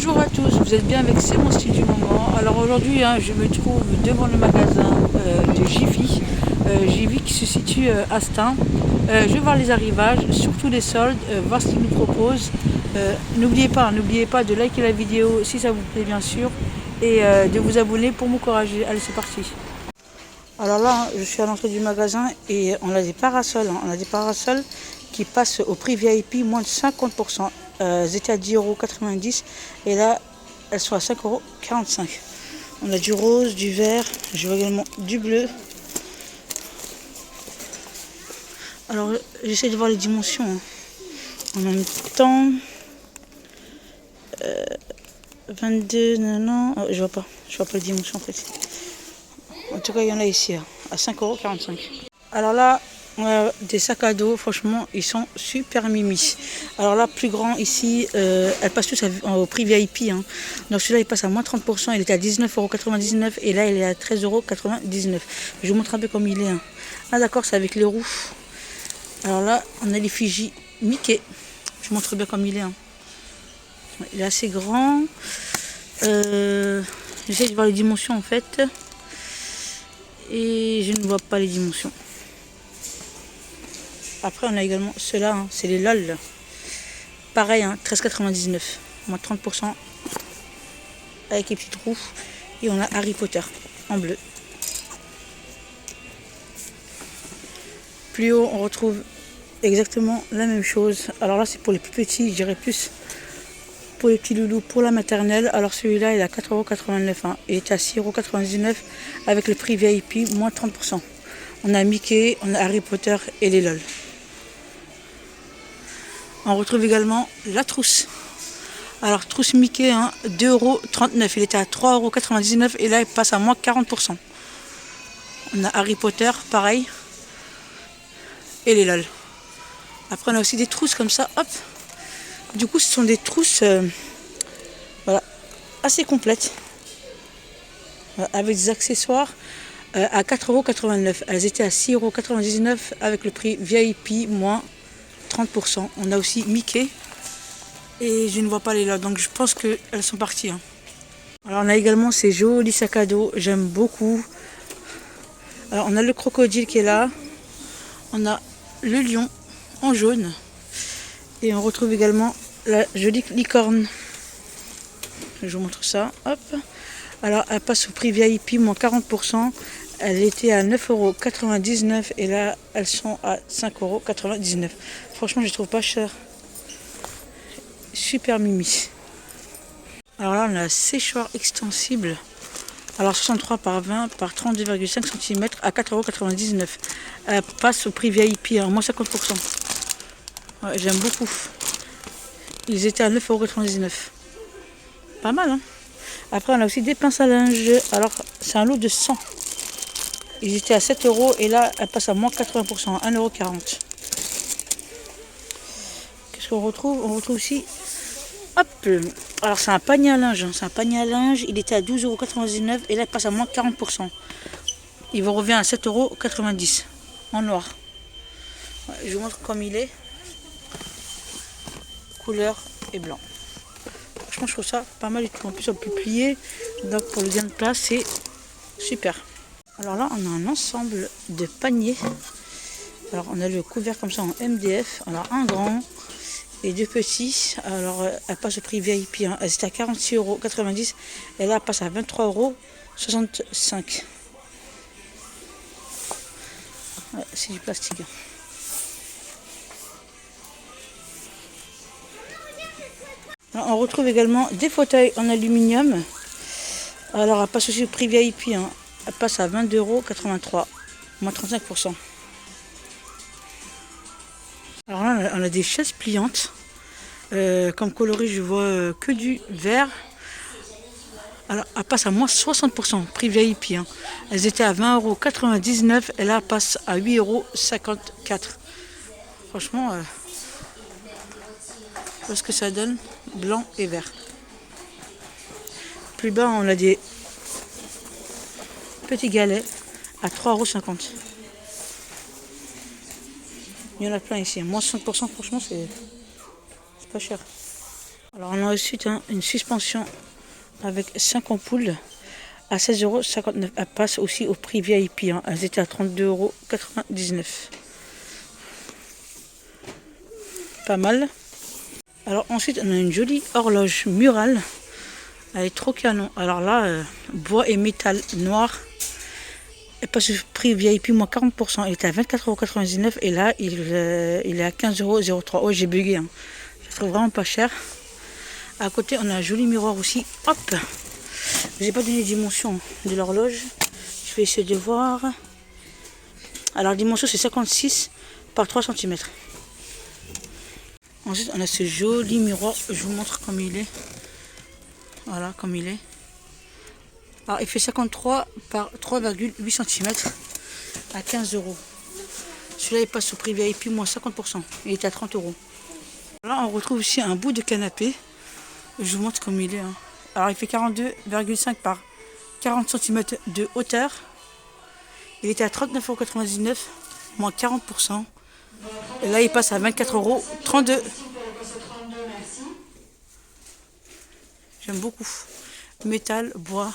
Bonjour à tous, vous êtes bien avec C'est mon style du moment. Alors aujourd'hui, je me trouve devant le magasin de Jiffy. Jiffy qui se situe à Stein. Je vais voir les arrivages, surtout les soldes, voir ce qu'ils nous proposent. N'oubliez pas de liker la vidéo si ça vous plaît bien sûr et de vous abonner pour m'encourager. Allez, c'est parti. Alors là, je suis à l'entrée du magasin et on a des parasols. On a des parasols qui passent au prix VIP moins de 50%. Elles étaient à 10,90 € et là, elles sont à 5,45 €. On a du rose, du vert, je vois également du bleu. Alors, j'essaie de voir les dimensions. En même temps, 22, non, je vois pas les dimensions en fait. En tout cas, il y en a ici à 5,45 €. Alors là, des sacs à dos, franchement, ils sont super mimi. Alors là, plus grand ici, elles passent tous au prix VIP. Donc celui-là, il passe à moins 30%. Il était à 19,99 € et là, il est à 13,99 €. Je vous montre un peu comme il est. Ah d'accord, c'est avec les roues. Alors là, on a l'effigie Mickey. Je vous montre bien comme il est. Il est assez grand. J'essaie de voir les dimensions en fait. Et je ne vois pas les dimensions. Après, on a également ceux-là, c'est les LOL. Pareil, 13,99 €, moins 30% avec les petites roues. Et on a Harry Potter en bleu. Plus haut, on retrouve exactement la même chose. Alors là, c'est pour les plus petits, je dirais plus pour les petits loulous, pour la maternelle. Alors celui-là, il est à 4,89 €. Il est à 6,99 € avec le prix VIP, moins 30%. On a Mickey, on a Harry Potter et les LOL. On retrouve également la trousse. Alors trousse Mickey, 2,39 €. Il était à 3,99 € et là il passe à moins 40%. On a Harry Potter, pareil. Et les LOL. Après on a aussi des trousses comme ça, hop. Du coup ce sont des trousses voilà, assez complètes. Avec des accessoires à 4,89 €. Elles étaient à 6,99 € avec le prix VIP moins 30%. On a aussi Mickey et je ne vois pas les là, donc je pense qu'elles sont parties. Alors on a également ces jolis sacs à dos, j'aime beaucoup. Alors on a le crocodile qui est là, on a le lion en jaune et on retrouve également la jolie licorne. Je vous montre ça, hop. Alors elle passe au prix VIP moins 40%. Elle était à 9,99 € et là elles sont à 5,99 €. Franchement je les trouve pas chères. Super mimi. Alors là on a un séchoir extensible. Alors 63 par 20 par 32,5 cm à 4,99 €. Elle passe au prix VIP moins 50%. Ouais, j'aime beaucoup. Ils étaient à 9,99 €. Pas mal Après on a aussi des pinces à linge. Alors c'est un lot de 100. Ils étaient à 7 € et là elle passe à moins 80%, 1,40 €. Qu'est-ce qu'on retrouve? On retrouve aussi, hop, alors c'est un panier à linge. C'est un panier à linge, il était à 12,99 € et là il passe à moins 40%. Il vous revient à 7,90 € en noir. Ouais, je vous montre comme il est. Couleur et blanc. Franchement je trouve ça pas mal du tout. En plus on peut plier, donc pour le gain de place c'est super. Alors là, on a un ensemble de paniers. Alors, on a le couvert comme ça en MDF. Alors, un grand et deux petits. Alors, elle passe au prix VIP. Elle était à 46,90 € et là, elle passe à 23,65 €. Ouais, c'est du plastique. Alors, on retrouve également des fauteuils en aluminium. Alors, elle passe aussi au prix VIP. Elle passe à 22,83 €, moins 35%. Alors là, on a des chaises pliantes. Comme coloris, je vois que du vert. Alors, elle passe à moins 60%, prix VIP. Elles étaient à 20,99 € et là, elle passe à 8,54 €. Franchement, je vois ce que ça donne, blanc et vert. Plus bas, on a des petits galets à 3,50 €. Il y en a plein ici. Moins 5%, franchement, c'est pas cher. Alors on a ensuite une suspension avec 5 ampoules à 16,59 €. Elle passe aussi au prix VIP. Elles étaient à 32,99 €. Pas mal. Alors ensuite on a une jolie horloge murale. Elle est trop canon. Alors là, bois et métal noir. Elle passe au prix VIP moins 40%. Il était à 24,99 € et là il est à 15,03 €. Oh, j'ai bugué. Je le trouve vraiment pas cher. À côté on a un joli miroir aussi. Hop. J'ai pas donné les dimensions de l'horloge. Je vais essayer de voir. Alors, la dimension, c'est 56 par 3 cm. Ensuite, on a ce joli miroir. Je vous montre comme il est. Voilà, comme il est. Alors, il fait 53 par 3,8 cm à 15 €. Celui-là, il passe au prix VIP moins 50%. Il est à 30 €. Là, on retrouve aussi un bout de canapé. Je vous montre comme il est. Alors, il fait 42,5 par 40 cm de hauteur. Il était à 39,99 €, moins 40%. Et là, il passe à 24,32 €. J'aime beaucoup. Métal, bois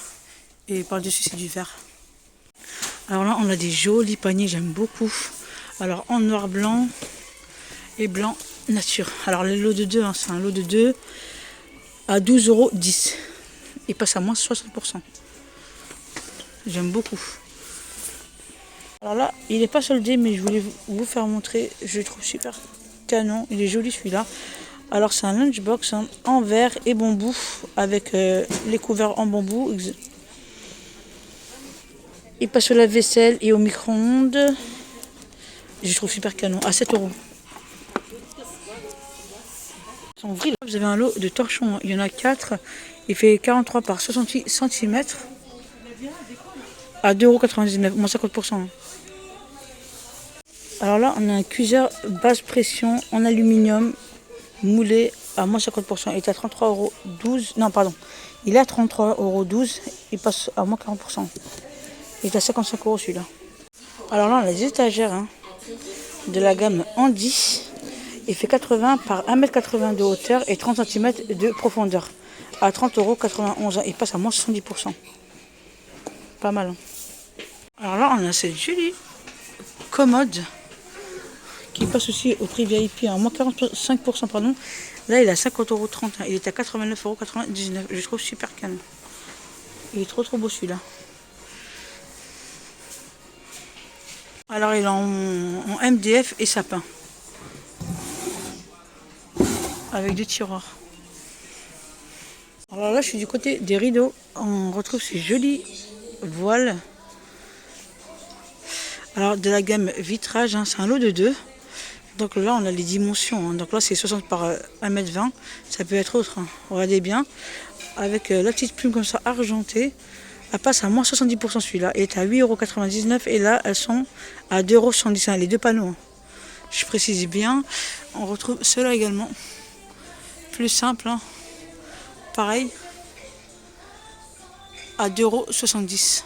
et par-dessus, c'est du verre. Alors là, on a des jolis paniers, j'aime beaucoup. Alors, en noir blanc et blanc nature. Alors, les lots de 2, c'est un lot de 2 à 12,10 €. Il passe à moins 60%. J'aime beaucoup. Alors là, il n'est pas soldé, mais je voulais vous faire montrer. Je le trouve super canon. Il est joli celui-là. Alors c'est un lunchbox en verre et bambou avec les couverts en bambou. Il passe au lave-vaisselle et au micro-ondes. Je le trouve super canon. À 7 €. Vous avez un lot de torchons. Il y en a 4. Il fait 43 par 68 cm. À 2,99 €, moins 50%. Alors là, on a un cuiseur basse pression en aluminium moulé à moins 50%. Il est à 33,12 €. Non, pardon. Il est à 33,12 €. Il passe à moins 40%. Il est à 55 € celui-là. Alors là, on a les étagères de la gamme Andy. Il fait 80 par 1,80 m de hauteur et 30 cm de profondeur. À 30,91 €. Il passe à moins 70%. Pas mal. Alors là, on a cette jolie commode qui passe aussi au prix VIP à moins 45%. Pardon. Là, il est à 50,30 €. Il est à 89,99 €. Je trouve super canon. Il est trop beau celui-là. Alors, il est en MDF et sapin. Avec 2 tiroirs. Alors là, je suis du côté des rideaux. On retrouve ces jolis voiles. Alors, de la gamme vitrage, c'est un lot de 2. Donc là, on a les dimensions. Donc là, c'est 60 par 1,20 m. Ça peut être autre. Regardez bien. Avec la petite plume comme ça, argentée. Elle passe à moins 70% celui-là. Il est à 8,99 € et là, elles sont à 2,75 €. Les deux panneaux. Je précise bien. On retrouve ceux-là également. Plus simple. Pareil. À 2,70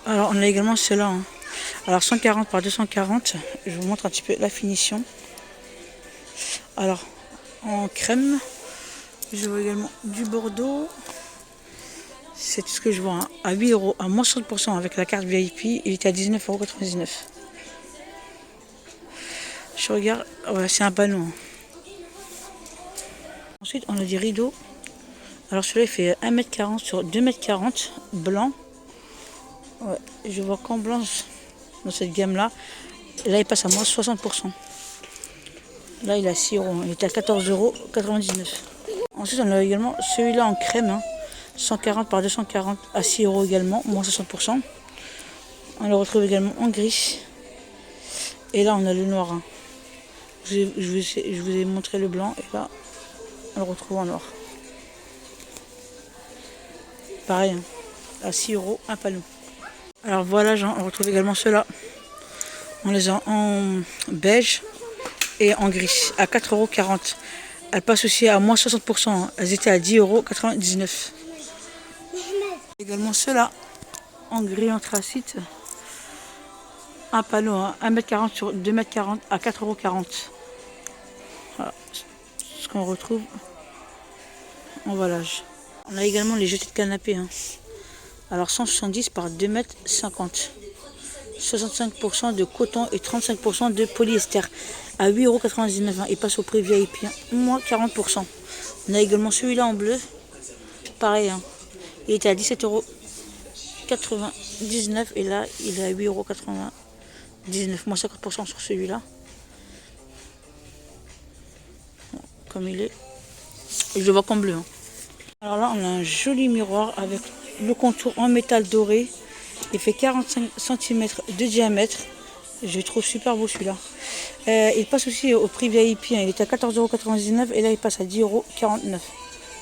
€. Alors, on a également ceux-là. Alors, 140 par 240. Je vous montre un petit peu la finition. Alors, en crème. Je vois également du bordeaux. C'est tout ce que je vois. À 8 €, à moins 60% avec la carte VIP. Il était à 19,99 €. Je regarde. Ouais, c'est un panneau. Ensuite, on a des rideaux. Alors, celui-là, il fait 1,40 m sur 2,40 m. Blanc. Ouais, je vois qu'en blanc dans cette gamme-là. Là, il passe à moins 60%. Là, il est à 6 €. Il est à 14,99 €. Ensuite, on a également celui-là en crème. 140 par 240 à 6 € également, moins 60%. On le retrouve également en gris. Et là, on a le noir. Je vous ai montré le blanc. Et là, on le retrouve en noir. Pareil, à 6 € un panneau. Alors voilà, on retrouve également ceux-là. On les a en beige et en gris, à 4,40 €. Elles passent aussi à moins 60%. Elles étaient à 10,99 €. Également ceux-là, en gris anthracite. Un panneau, 1,40 m sur 2,40 m à 4,40 €. Voilà ce qu'on retrouve emballage. On a également les jetés de canapé. Hein. Alors 170 par 2,50 m. 65% de coton et 35% de polyester. À 8,99 €. Hein. Il passe au prix VIP. Hein. Moins 40%. On a également celui-là en bleu. Pareil. Hein. Il était à 17,99 € et là il est à 8,99 €. Moins 50% sur celui-là. Comme il est. Et je le vois qu'en bleu. Hein. Alors là on a un joli miroir avec le contour en métal doré. Il fait 45 cm de diamètre. Je trouve super beau celui-là. Il passe aussi au prix VIP. Hein. Il est à 14,99 € et là il passe à 10,49 €.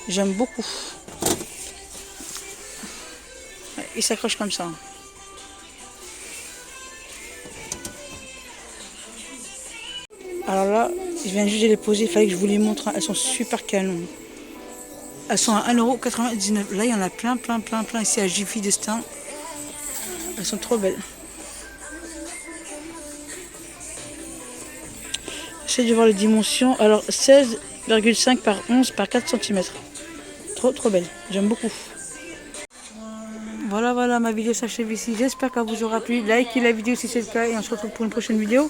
J'aime beaucoup. Il s'accroche comme ça. Alors là, je viens juste de les poser. Il fallait que je vous les montre. Elles sont super canon. Elles sont à 1,99 €. Là, il y en a plein ici à Jiffy Destin. Elles sont trop belles. J'essaie de voir les dimensions. Alors 16,5 par 11 par 4 cm. Trop belle. J'aime beaucoup. Voilà, ma vidéo s'achève ici. J'espère qu'elle vous aura plu. Likez la vidéo si c'est le cas et on se retrouve pour une prochaine vidéo.